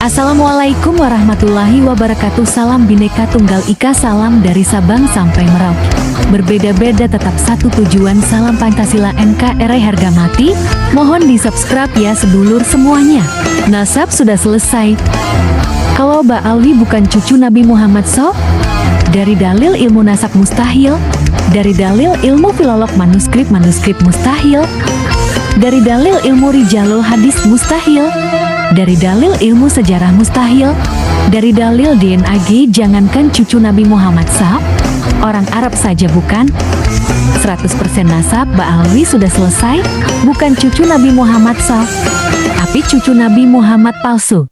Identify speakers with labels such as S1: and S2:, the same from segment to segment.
S1: Assalamualaikum warahmatullahi wabarakatuh. Salam Bhinneka Tunggal Ika, salam dari Sabang sampai Merauke. Berbeda-beda tetap satu tujuan, salam Pancasila NKRI harga mati. Mohon di subscribe ya sedulur semuanya. Nasab sudah selesai. Kalau Mbak Alwi bukan cucu Nabi Muhammad dari dalil ilmu nasab mustahil, dari dalil ilmu filolog manuskrip mustahil, dari dalil ilmu rijalul hadis mustahil, dari dalil ilmu sejarah mustahil, dari dalil DNA jangankan cucu Nabi Muhammad orang Arab saja bukan. 100% nasab Mbak Alwi sudah selesai, bukan cucu Nabi Muhammad tapi cucu Nabi Muhammad palsu.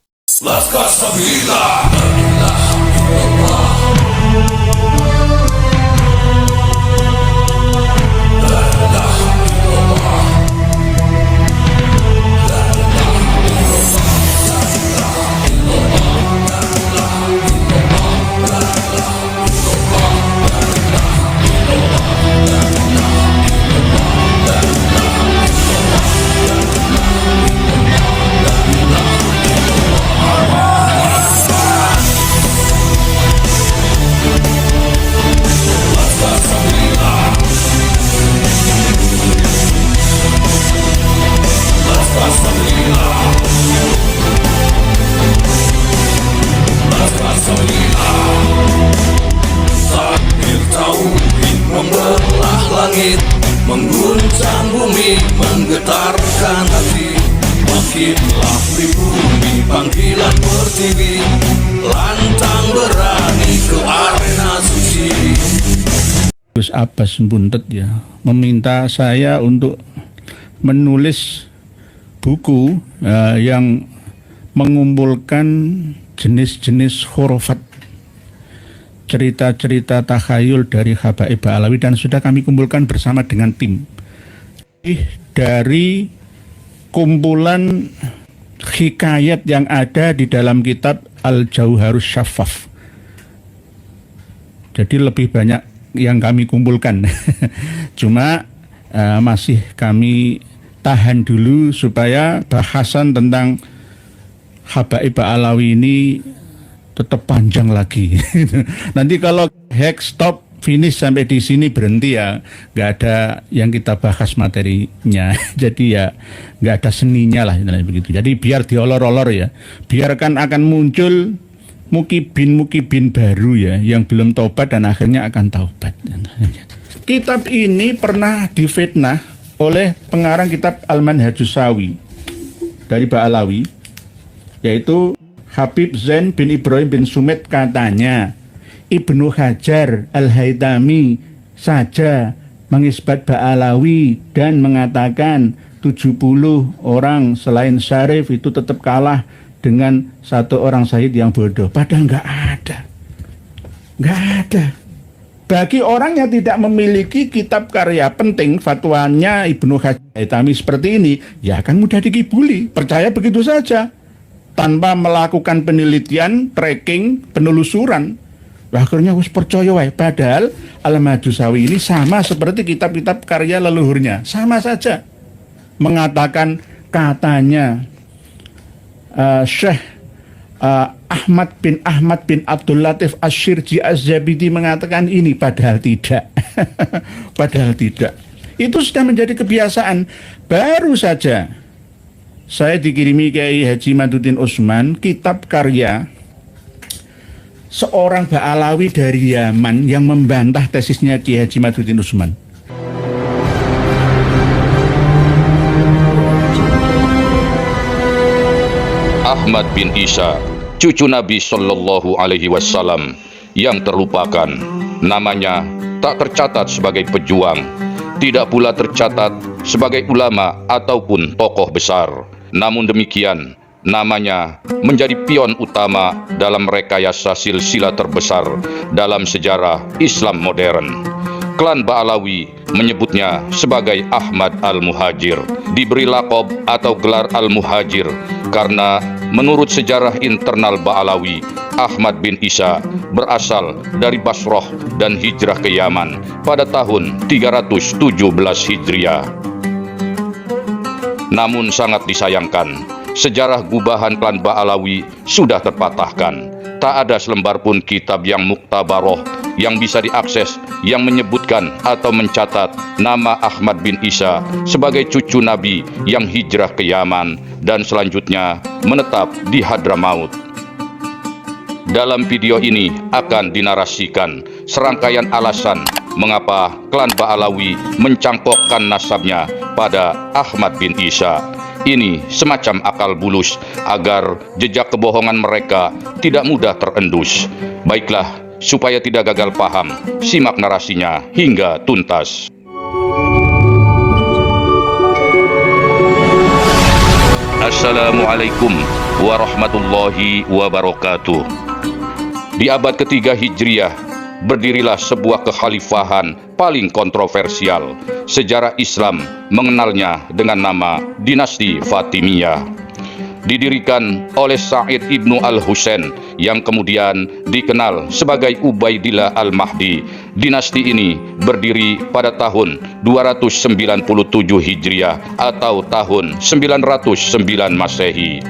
S2: Membelah langit, mengguncang bumi, menggetarkan hati. Makinlah pribumi, panggilan pertiwi, lantang berani ke arena suci.
S3: Gus Abbas Buntet ya meminta saya untuk menulis buku yang mengumpulkan jenis-jenis khurafat, cerita-cerita takhayul dari Habaib Ba'alawi, dan sudah kami kumpulkan bersama dengan tim. Dari kumpulan hikayat yang ada di dalam kitab Al-Jauharus Syaffaf. Jadi lebih banyak yang kami kumpulkan. Cuma masih kami tahan dulu supaya bahasan tentang Habaib Ba'alawi ini tetap panjang lagi. Nanti kalau stop finish sampai di sini berhenti ya, nggak ada yang kita bahas materinya. Jadi ya nggak ada seninya lah begitu. Jadi biar diolor-olor ya, biarkan akan muncul mukibin baru ya, yang belum taubat dan akhirnya akan taubat. Kitab ini pernah difitnah oleh pengarang kitab Al-Manhajus Sawi dari Ba'alawi, yaitu Habib Zain bin Ibrahim bin Sumit. Katanya Ibnu Hajar Al-Haytami saja mengisbat Ba'alawi dan mengatakan 70 orang selain Syarif itu tetap kalah dengan satu orang syahid yang bodoh. Padahal nggak ada. Bagi orang yang tidak memiliki kitab karya penting, fatwanya Ibnu Hajar Al-Haytami seperti ini, ya akan mudah dikibuli, percaya begitu saja tanpa melakukan penelitian, tracking, penelusuran. Akhirnya harus percaya wae. Padahal Al-Manhajus Sawi ini sama seperti kitab-kitab karya leluhurnya, sama saja mengatakan, katanya Syekh Ahmad bin Abdul Latif Asy-Syirji Az-Zabidi mengatakan ini, padahal tidak. Padahal tidak. Itu sudah menjadi kebiasaan. Baru saja saya dikirimi Kiai Haji Maduddin Utsman kitab karya seorang Ba'alawi dari Yaman yang membantah tesisnya Kiai Haji Maduddin Utsman.
S4: Ahmad bin Isa, cucu Nabi Shallallahu Alaihi Wasallam yang terlupakan. Namanya tak tercatat sebagai pejuang, tidak pula tercatat sebagai ulama ataupun tokoh besar. Namun demikian, namanya menjadi pion utama dalam rekayasa silsilah terbesar dalam sejarah Islam modern. Klan Ba'alawi menyebutnya sebagai Ahmad Al-Muhajir. Diberi lakob atau gelar Al-Muhajir karena menurut sejarah internal Ba'alawi, Ahmad bin Isa berasal dari Basrah dan hijrah ke Yaman pada tahun 317 Hijriah. Namun sangat disayangkan, sejarah gubahan klan Ba'alawi sudah terpatahkan. Tak ada selembar pun kitab yang muktabaroh yang bisa diakses yang menyebutkan atau mencatat nama Ahmad bin Isa sebagai cucu Nabi yang hijrah ke Yaman dan selanjutnya menetap di Hadramaut. Dalam video ini akan dinarasikan serangkaian alasan mengapa klan Ba'alawi mencangkokkan nasabnya pada Ahmad bin Isa. Ini semacam akal bulus agar jejak kebohongan mereka tidak mudah terendus. Baiklah, supaya tidak gagal paham, simak narasinya hingga tuntas. Assalamualaikum warahmatullahi wabarakatuh. Di abad ketiga Hijriah, berdirilah sebuah kekhalifahan paling kontroversial. Sejarah Islam mengenalnya dengan nama Dinasti Fatimiyah. Didirikan oleh Sa'id ibnu al-Husain yang kemudian dikenal sebagai Ubaidillah al-Mahdi. Dinasti ini berdiri pada tahun 297 Hijriah atau tahun 909 Masehi.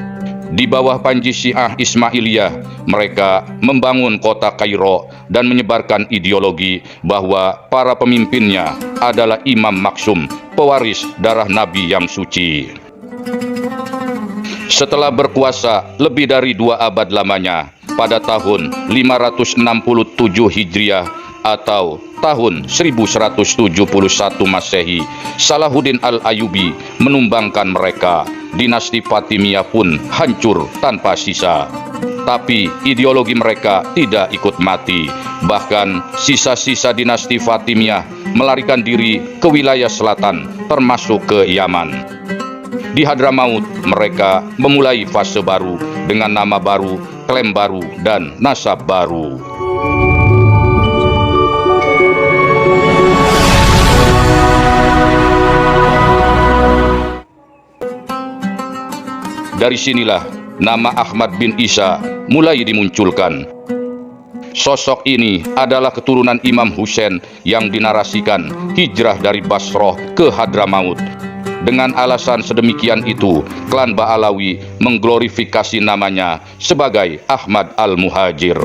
S4: Di bawah panji Syiah Ismailiyah, mereka membangun kota Kairo dan menyebarkan ideologi bahwa para pemimpinnya adalah imam maksum, pewaris darah Nabi yang suci. Setelah berkuasa lebih dari 2 abad lamanya, pada tahun 567 Hijriah atau tahun 1171 Masehi, Salahuddin Al-Ayyubi menumbangkan mereka. Dinasti Fatimiyah pun hancur tanpa sisa. Tapi ideologi mereka tidak ikut mati. Bahkan sisa-sisa dinasti Fatimiyah melarikan diri ke wilayah selatan, termasuk ke Yaman. Di Hadramaut, mereka memulai fase baru dengan nama baru, klaim baru, dan nasab baru. Dari sinilah nama Ahmad bin Isa mulai dimunculkan. Sosok ini adalah keturunan Imam Husain yang dinarasikan hijrah dari Basrah ke Hadramaut. Dengan alasan sedemikian itu, klan Ba'alawi mengglorifikasi namanya sebagai Ahmad al-Muhajir.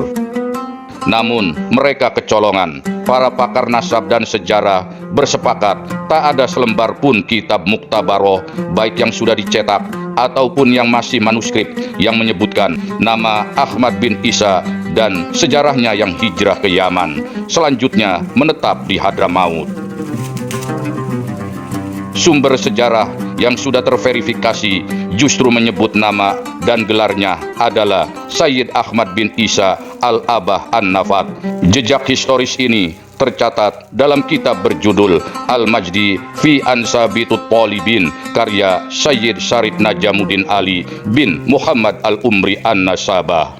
S4: Namun mereka kecolongan. Para pakar nasab dan sejarah bersepakat tak ada selembar pun kitab muktabaroh, baik yang sudah dicetak ataupun yang masih manuskrip, yang menyebutkan nama Ahmad bin Isa dan sejarahnya yang hijrah ke Yaman, selanjutnya menetap di Hadramaut. Sumber sejarah yang sudah terverifikasi justru menyebut nama dan gelarnya adalah Sayyid Ahmad bin Isa al-Abah an-Nafat. Jejak historis ini tercatat dalam kitab berjudul Al-Majdi fi Ansabitut Talibin karya Sayyid Syarif Najamuddin Ali bin Muhammad al-Umri an-Nasabah.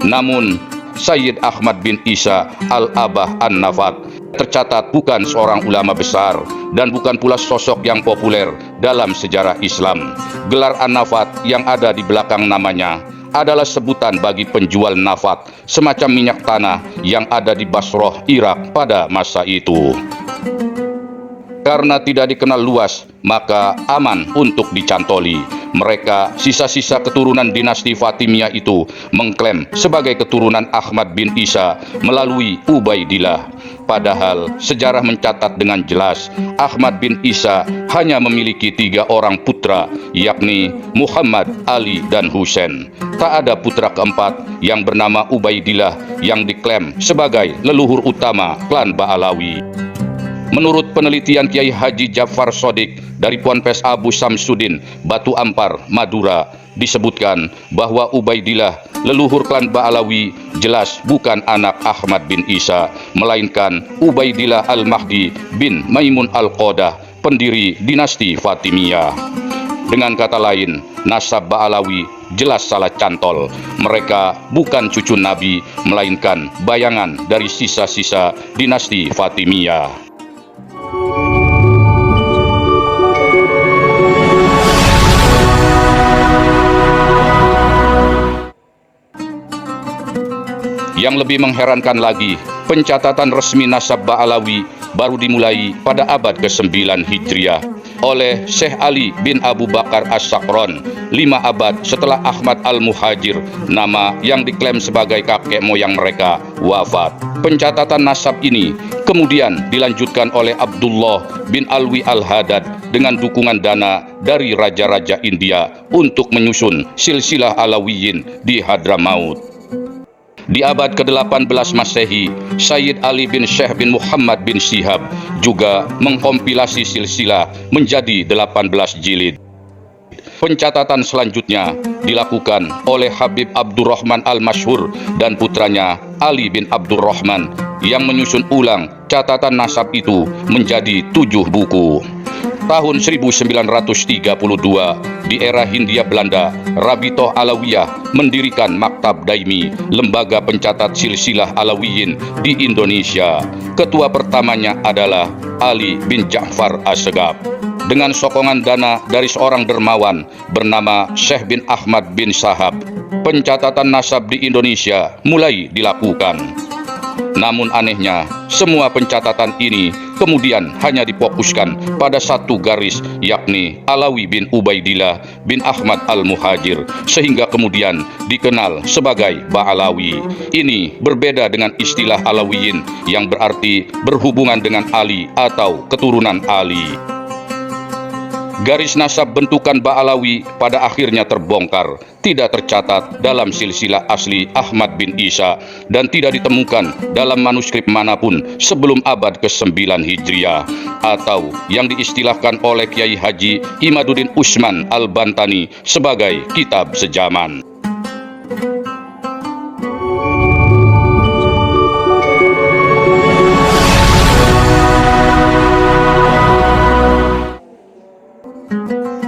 S4: Namun Sayyid Ahmad bin Isa al-Abah an-Nafat tercatat bukan seorang ulama besar dan bukan pula sosok yang populer dalam sejarah Islam. Gelar An-Nafat yang ada di belakang namanya adalah sebutan bagi penjual nafat, semacam minyak tanah yang ada di Basrah, Irak pada masa itu. Karena tidak dikenal luas, maka aman untuk dicantoli. Mereka, sisa-sisa keturunan dinasti Fatimiyah itu, mengklaim sebagai keturunan Ahmad bin Isa melalui Ubaidillah. Padahal sejarah mencatat dengan jelas Ahmad bin Isa hanya memiliki 3 orang putra, yakni Muhammad, Ali, dan Husain. Tak ada putra keempat yang bernama Ubaidillah yang diklaim sebagai leluhur utama klan Ba'alawi. Menurut penelitian Kiai Haji Ja'far Shodiq dari Ponpes Abu Samsudin, Batu Ampar, Madura, disebutkan bahwa Ubaidillah, leluhur klan Ba'alawi, jelas bukan anak Ahmad bin Isa, melainkan Ubaidillah al-Mahdi bin Maimun al-Qodah, pendiri dinasti Fatimiyah. Dengan kata lain, nasab Ba'alawi jelas salah cantol. Mereka bukan cucu Nabi, melainkan bayangan dari sisa-sisa dinasti Fatimiyah. Yang lebih mengherankan lagi, pencatatan resmi nasab Ba'alawi baru dimulai pada abad ke-9 Hijriah oleh Syekh Ali bin Abu Bakar As-Sakron 5 abad setelah Ahmad Al-Muhajir, nama yang diklaim sebagai kakek moyang mereka, wafat. Pencatatan nasab ini kemudian dilanjutkan oleh Abdullah bin Alwi Al-Hadad dengan dukungan dana dari raja-raja India untuk menyusun silsilah Alawiyin di Hadramaut. Di abad ke-18 Masehi, Sayyid Ali bin Syekh bin Muhammad bin Syihab juga mengkompilasi silsilah menjadi 18 jilid. Pencatatan selanjutnya dilakukan oleh Habib Abdurrahman Al-Masyhur dan putranya Ali bin Abdurrahman yang menyusun ulang catatan nasab itu menjadi 7 buku. Tahun 1932, di era Hindia Belanda, Rabitoh Alawiyah mendirikan Maktab Daimi, lembaga pencatat silsilah Alawiyin di Indonesia. Ketua pertamanya adalah Ali bin Ja'far As-Segaf. Dengan sokongan dana dari seorang dermawan bernama Syekh bin Ahmad bin Sahab, pencatatan nasab di Indonesia mulai dilakukan. Namun anehnya, semua pencatatan ini kemudian hanya difokuskan pada satu garis, yakni Alawi bin Ubaidillah bin Ahmad Al-Muhajir, sehingga kemudian dikenal sebagai Ba'alawi. Ini berbeda dengan istilah Alawiyin yang berarti berhubungan dengan Ali atau keturunan Ali. Garis nasab bentukan Ba'alawi pada akhirnya terbongkar, tidak tercatat dalam silsilah asli Ahmad bin Isa dan tidak ditemukan dalam manuskrip manapun sebelum abad ke-9 Hijriah, atau yang diistilahkan oleh Kiai Haji Imaduddin Usman Al-Bantani sebagai kitab sejaman.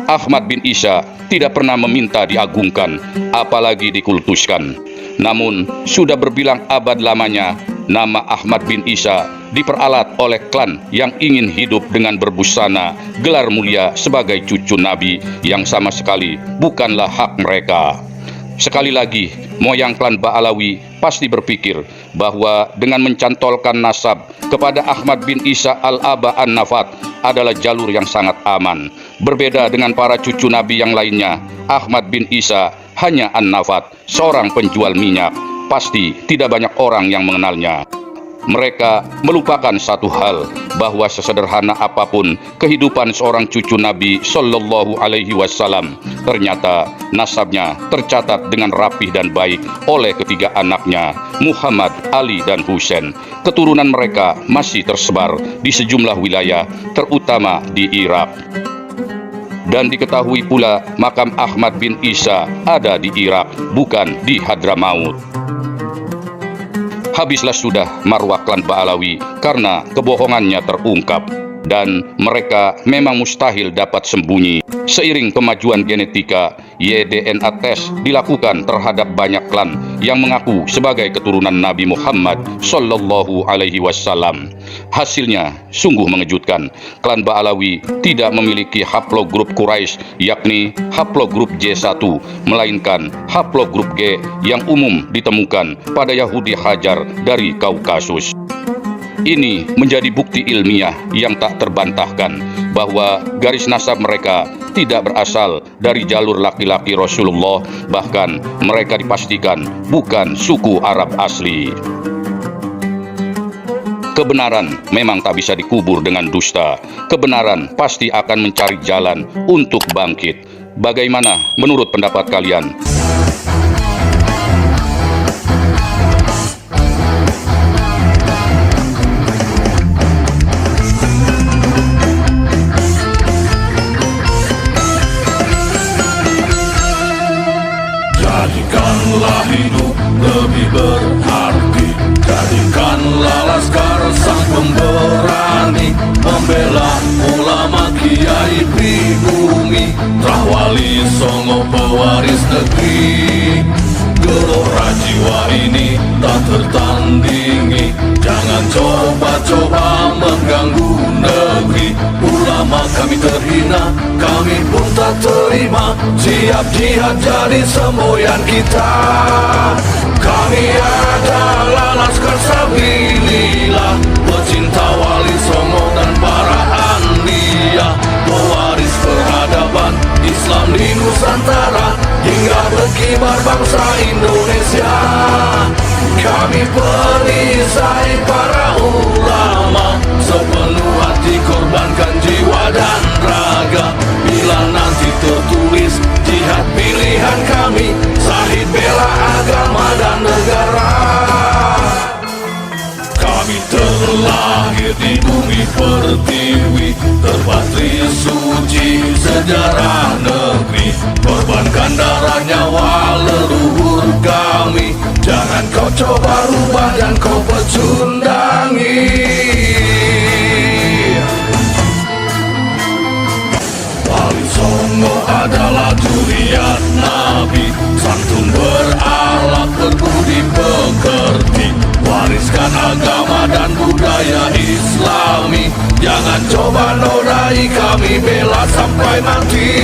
S4: Ahmad bin Isa tidak pernah meminta diagungkan, apalagi dikultuskan. Namun, sudah berbilang abad lamanya, nama Ahmad bin Isa diperalat oleh klan yang ingin hidup dengan berbusana gelar mulia sebagai cucu Nabi yang sama sekali bukanlah hak mereka. Sekali lagi, moyang klan Ba'alawi pasti berpikir bahwa dengan mencantolkan nasab kepada Ahmad bin Isa Al-Aba An-Nafat adalah jalur yang sangat aman. Berbeda dengan para cucu Nabi yang lainnya, Ahmad bin Isa hanya An-Nafat, seorang penjual minyak. Pasti tidak banyak orang yang mengenalnya. Mereka melupakan satu hal, bahwa sesederhana apapun kehidupan seorang cucu Nabi Sallallahu Alaihi Wasallam, ternyata nasabnya tercatat dengan rapih dan baik oleh ketiga anaknya, Muhammad, Ali, dan Husain. Keturunan mereka masih tersebar di sejumlah wilayah, terutama di Irak. Dan diketahui pula makam Ahmad bin Isa ada di Irak, bukan di Hadramaut. Habislah sudah marwah klan Ba'alawi karena kebohongannya terungkap, dan mereka memang mustahil dapat sembunyi. Seiring kemajuan genetika, YDNA tes dilakukan terhadap banyak klan yang mengaku sebagai keturunan Nabi Muhammad Sallallahu Alaihi Wasallam. Hasilnya sungguh mengejutkan. Klan Ba'alawi tidak memiliki haplogrup Quraisy, yakni haplogrup J1, melainkan haplogrup G yang umum ditemukan pada Yahudi Hajar dari Kaukasus. Ini menjadi bukti ilmiah yang tak terbantahkan bahwa garis nasab mereka tidak berasal dari jalur laki-laki Rasulullah, bahkan mereka dipastikan bukan suku Arab asli. Kebenaran memang tak bisa dikubur dengan dusta. Kebenaran pasti akan mencari jalan untuk bangkit. Bagaimana menurut pendapat kalian?
S2: Jadikanlah hidup lebih berarti, jadikanlah laskar sang pemberani, membela ulama kiai pribumi, Rahwali Songo pewaris negeri. Gelora jiwa ini tak tertandingi, jangan coba-coba mengganggu negeri. Ulama kami terhina, kami pun tak terima, siap jihad jadi semboyan kita. Kami adalah laskar sabilillah, pecinta Wali Songo berkibar bangsa Indonesia. Kami perisai para ulama, sepenuh hati korbankan jiwa dan raga. Bila nanti tertulis jihad pilihan kami, Syahid bela agama dan negara. Kami terlahir di bumi pertiwi, terpatri suci sejarah negeri. Korbankan darah nyawa leluhur kami, jangan kau coba rubah dan kau pecundangi. Wali Songo adalah zuriat Nabi, santun berakhlak berbudi pekerti, wariskan agama dan budaya Islami. Jangan coba nodai kami, bela sampai mati.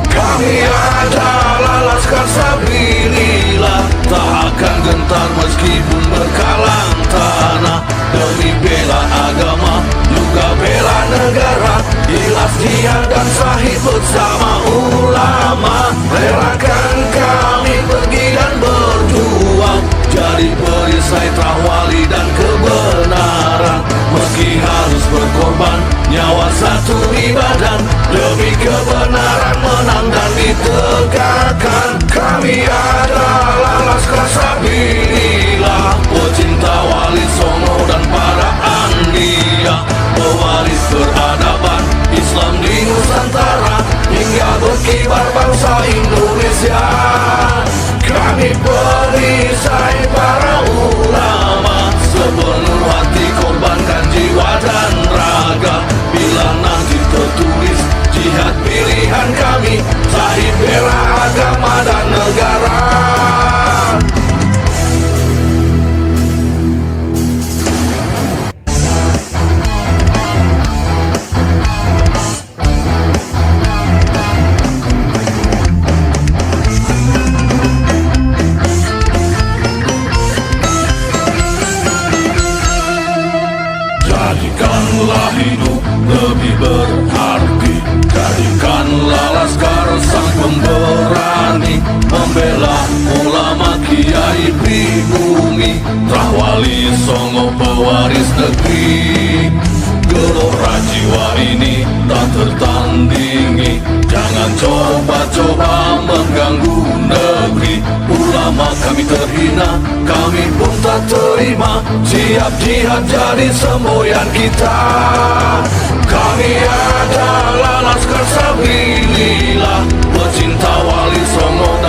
S2: Kami adalah Laskar Sabilillah, tak akan gentar meskipun berkalang tanah. Demi bela agama, juga bela negara, ikhlas jihad dan syahid bersama ulama. Relakan kami pergi dan berjuang, jadi perisai trawali dan kebenaran. Meski harus berkorban nyawa satu ibadah, demi kebenaran menang dan ditegakkan. Kami adalah Laskar Sabilillah, pecinta Wali Songo dan para anbiya, pewaris peradaban Islam di Nusantara, hingga berkibar bangsa Indonesia. Kami perisai para ulama, sepenuh hati korbankan jiwa dan raga. Bila nanti tertulis jihad pilihan kami, Syahid bela agama dan negara. Jadikanlah hidup lebih berarti, jadikanlah Laskar sang pemberani, membela ulama kiai pribumi, Wali Songo pewaris negeri. Gelora jiwa ini tak tertandingi, jangan coba-coba mengganggu negeri. Ulama kami terhina, kami pun tak terima, siap jihad jadi semboyan kita. Kami adalah Laskar Sabilillah, pecinta Wali Songo dan